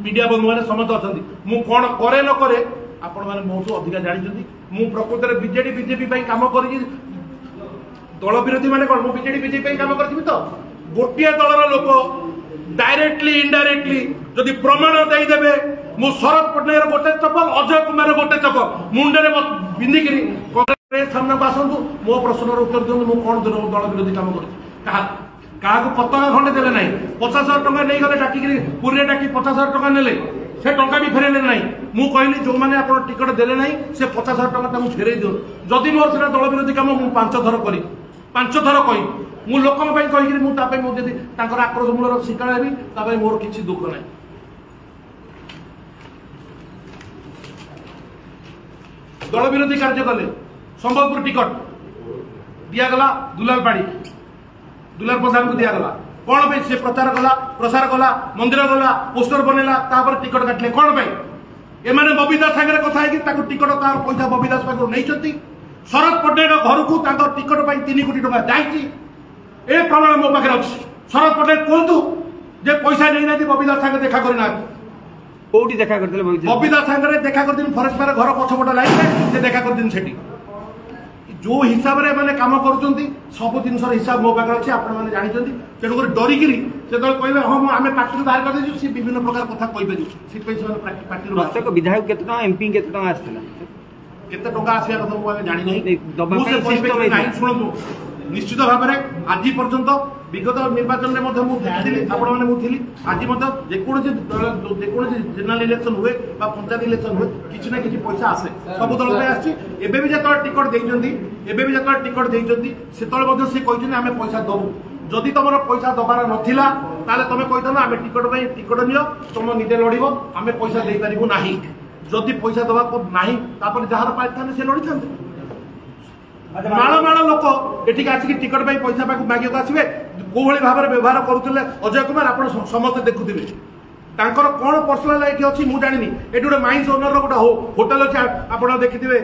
media बंधु मैंने समस्त अच्छा मु कौन करे न करे आपण मैंने बहुत अधिका जानते मु प्रकृत में बीजेडी बीजेपी कम कर दल विरोधी मैंने कौन बीजेडी बीजेपी कम कर तो गोटे दलर लोक डायरेक्टली इनडायरेक्टली जदि प्रमाण देदेवे मु शरद पट्टनायक गोटे चपल अजय कुमार गोटे चपल मुंडे बिंदिक कांग्रेस सामना को आसतु मो प्रश्न उत्तर दिखाँ मुझे कौन दल विरोधी कम क्या पताका खंडे देले ना 50,000 टका नहीं गले डाक पुरी डाक 50,000 टका ने से टका भी फेरेले ना मुझे कहली जो मैंने आप टिकट देले ना से 50,000 टका फेरे दियो जदि मोर से दल विरोधी कम मुझे 5 थर करी 5 थर कही मु लोक कही मुझे आक्रोश मूलर शिकार हेबी मोर किसी दुख ना दल विरोधी कार्य कले संबलपुर टिकट दिगला दुलाल पाड़ी दुलाल प्रधान को दिगला कौन पे से प्रचार कला प्रसार कला मंदिर गला पोस्टर बनैला टिकट काटिले कौन पे एमाने बबीदास सागर कथा है टिकट तार पैसा बबीदास पाखु नहीं शरद पट्टनायक घर को टिकट 3 कोटी टका जाइए ए प्रमाण मो पाखे अच्छी शरद पट्टनायक कहतु जे पैसा नहीं ना बबीदास सागर देखा करना कोठी देखा करते बबीदास सागर देखा कर फरेस्ट पार घर पछपट लाइन से देखा कर सेठी जो हिसाब से मैंने कम कर सब जिन हिसाब मो पाखे अच्छे आपने जानते तेणुक डरिकी से कहे हाँ आम पार्टी बाहर कर सी विभिन्न प्रकार कथा कहीपर पार्टी प्रत्येक विधायक केते एमपी केते आसला केते टका आसिया कथा मुझे जानी ना शुणु निश्चित भाव में आज पर्यंत विगत निर्वाचन में देखी आज जेनेराल इलेक्शन हुए पंचायत इलेक्शन हुए किसी ना कि पैसा आसे सब दल एबे भी जो टिकट देते टिकट देते से आम पैसा दबू जदि तुम पैसा दबार नाला तुम कहीद आम टिकट नियो तुम निजे लड़ आम पैसा दे पारू ना जदि पैसा दबा ना जार पाई से लड़ी था माड़ माड़ लोक एटिक आसिक टिकट पैसा मागे आसवे कौ भाव में व्यवहार करुले अजय कुमार आप समस्त देखुवे तांकर कौन पर्सनाल ये अच्छी मुझे जानी ये गोटे माइंस ओनर गोटे होटेल अच्छे आप देखिए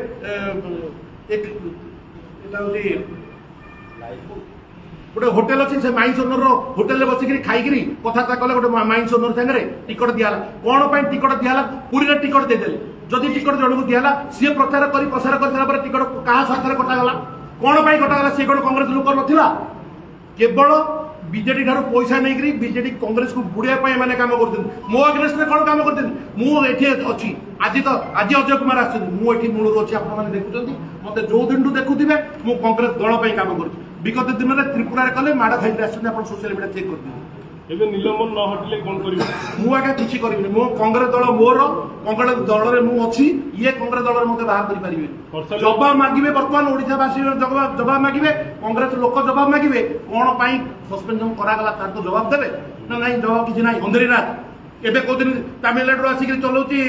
गोटे होटेल अच्छी से माइंस ओनर होटेल बसिक खाई कथा कले गोटे माइंस ओनर सागर टिकट दिया कौन टिकट दिया पुरी टिकट देदेले जदि टिकट जन को दिया सी प्रचार कर प्रसार कर सारा टिकट क्या स्वार्थ कटागला कौन कटागला सी कौन कांग्रेस लोक ना केवल बीजेडी ठार पैसा नहीं बीजेडी कांग्रेस को बुड़ाई मैंने कम कर मो अगेंस्ट में कौन कम कर मुझे अच्छी आज तो आज अजय कुमार आसुँच मूल अच्छी आपने देखुं मत जो दिन देखुवे मुझे कांग्रेस दल कम कर विगत दिन में त्रिपुरा कले माड़ खाई सोशल मीडिया चेक कर निलंबन न हटिले कौन मुझे किसी करी मो कांग्रेस दल मोर कांग्रेस दल में मुझे ये कांग्रेस दल में बाहर कर जवाब मागे बर्तमान ओडावासी जवाब मागे कांग्रेस लोक जवाब मागे कौन सस्पेंशन करागला तो जवाब देवे ना ना जवाब किसी ना अंधेरीनाथ एवं कौन तमिलनाडु आसिक चलाऊँगी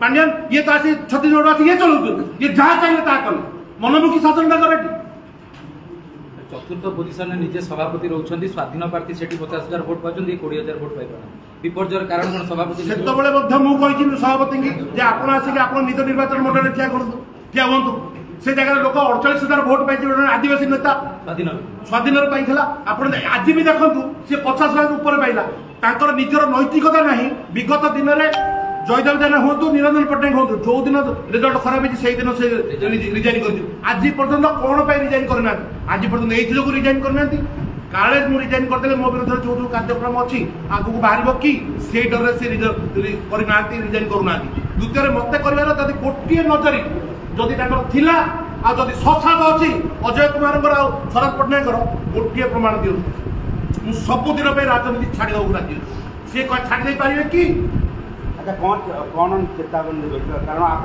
पांड्यान ये तो आसी छत्तीसगढ़ आसिक ये चलाऊ ये जहाँ चाहिए ता कल मनमुखी शासन करे चतुर्थ पोजिशन में निजे सभापति रोचंदी स्वाधीन प्रार्थी सेठी 50,000 वोट पाचन 20,000 वोट पाई विपर्जयर कारण कौन सभापति से सभापति कि आप आसिक आप निज निर्वाचन मंडल ठिया हूँ से जगह लोक 48,000 वोट पाई आदिवासी नेता स्वाधीन पाई आज भी देखु सी 50,000 ऊपर पाइला निजर नैतिकता ना विगत दिन में जयदेव जेना हूँ निरंजन पट्टनायक हूँ जो दिन रिजल्ट खराब से से रिजाइन कर आज पर्यटन कौन रिजाइन करना आज पर्यटन ये रिजाइन करना काले मुझे रिजाइन करदे मो विरुद्ध जो जो कार्यक्रम अच्छी आगू बाहर कि से डर से रिजाइन करूना द्वितीय मत कर गोटे नजरी जदि थिला आदि ससाद अच्छी अजय कुमार शरद पट्टनायक गोटे प्रमाण दिखाँ सबुदिन राजनीति छाड़ी राजी सी छाड़ी पारे कि कौन चेतावनी देवे कारण आप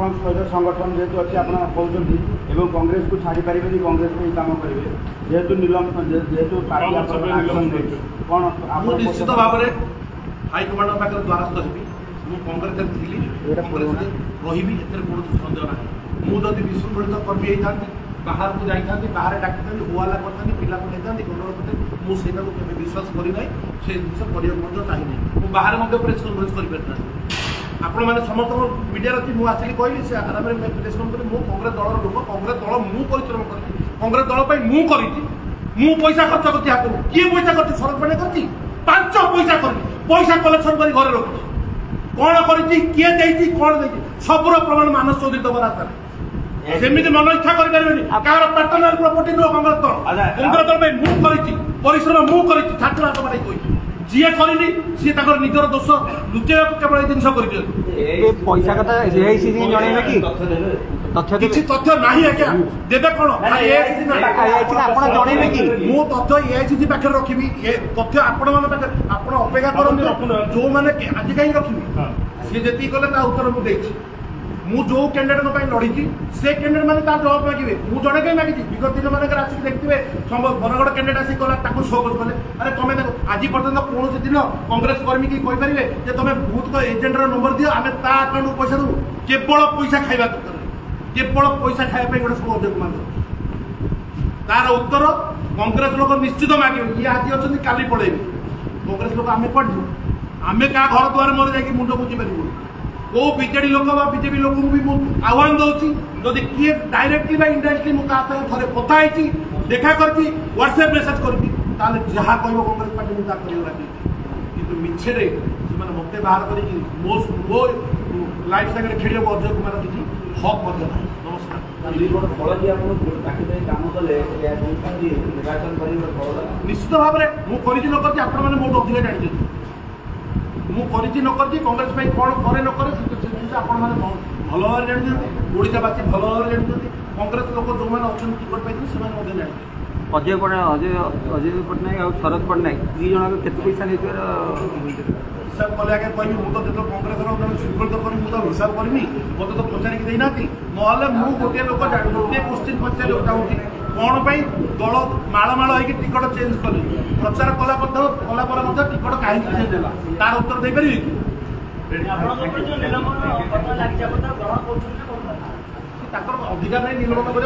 संगठन जेहतु अच्छी आप कहते कांग्रेस को छाड़ी पारे कांग्रेस को कम करेंगे जेहेतु निलंबन जेहेतु कौन निश्चित भाव में हाइकमांड पाखे द्वारस्थ हेबी मुझे कांग्रेस थी कांग्रेस रही कौन सन्देह ना मुझे विशृंखलित कर्मी होता बाहर को जाती बाहर डाकी हुआला करती पिला को नहीं गंडगोल करते मुझे विश्वास करना से जिन करना चाहिए मुझे बाहर प्रेस कन्फरेन्स कर आपण मैंने समस्त मीडिया अच्छी मुझे आसिक कहली से आराम प्रेस कन्फरेन्स मो कांग्रेस दल लोक कांग्रेस दल मु परिश्रम कर कांग्रेस दल मु पैसा खर्च करती हाथ किए पैसा कर शरद पट्टनायक कर 5 पैसा कर पैसा कलेक्शन कर घर रखुच्छी कौन करिछि किए देइछि कौन देइछि सबरो प्रमाण मानस चौधरी दबा रास्ता सेमिति मन इच्छा करि परबेनी कार पार्टनर प्रॉपर्टी नो कांग्रेस दल पे मु करिछि परिश्रम मु करिछि छात्र हाथ मारै कोइ जिए करिनि सिए ताकर निजर दोष लुचेया केवल ए जिंस करि दियो ए पैसा कथा एआईसी जणैबे कि तथ्य किछि तथ्य नाही आज्ञा देबे कोन एआईसी ना एआईसी आपण जणैबे कि मु तथ्य एआईसी पाखे रखिबि ए तथ्य आपण माने पाखे आपण अपेक्षा करन जो माने आज काई रखिबि सी जेती कले ता उत्तर मु देछि मु जो कैंडिडेट को लड़ी से कैंडिडेट माने ता जवाब मागिबे मु जणे कई मागिछि विगत दिन माने आसी देखिबे बरगड़ कैंडिडेट आसी कला ताको शो कले अरे तमे देखो आज पर्यंत कौन दिन कांग्रेस कर्मी की कहि परिबे जे तमे भूत को एजेंट रो नंबर दियो आमे ता अकाउंट पैसा दउ केवल पैसा खाइबा केवल पैसा खाइबा पे गोटे सब उद्योग मान तार उत्तर कांग्रेस लोक निश्चित मागिबे ये आज अछन काली पळेबे कांग्रेस लोक आमे पढु आमे का घर द्वार मोर जाकी मुंडो बुझी परिबो को बीजेडी लोक बा बीजेपी लोक भी आह्वान दउची जदि किए डायरेक्टली बा इनडायरेक्टली मु का थरे कथा आइची देखा करची व्हाट्सएप मेसेज करबी ताले जहा कहबो कांग्रेस पार्टी मु ता करियो राखी किंतु मिछे रे माने मते बाहर करी मो लाइफ संगे खेलियो अजय कुमार किछि हक मते नमस्कार निश्चित भाव में मु करिछि न करछि आपण माने मोट अधिक जानि मु करिछि न करछि कांग्रेस भाई कोन करे न करे आपण माने भलो भाव जानि ओडिशावासी भलो भाव जानि कांग्रेस लोक जो माने अछन टिकट पाइछि से माने मते जानि अजय पटनायक और शरद पटनायक दी जन केते पैसा नेतर हिसाब कले आगे कहबी मु तो देखो कांग्रेस रो सुप्रीम कोर्ट मु तो हिसाब करनी मते तो पचारि कि देइनाती नहले मु गोटे लोक गोटे क्वेश्चन पचारि उठाउती कौन पाई दल माଳ होगी टिकट चेंज कले प्रचार कला पर टिकट कहीं चेंज है तार उत्तर दे पारि अधिकार नहीं निलंबन कर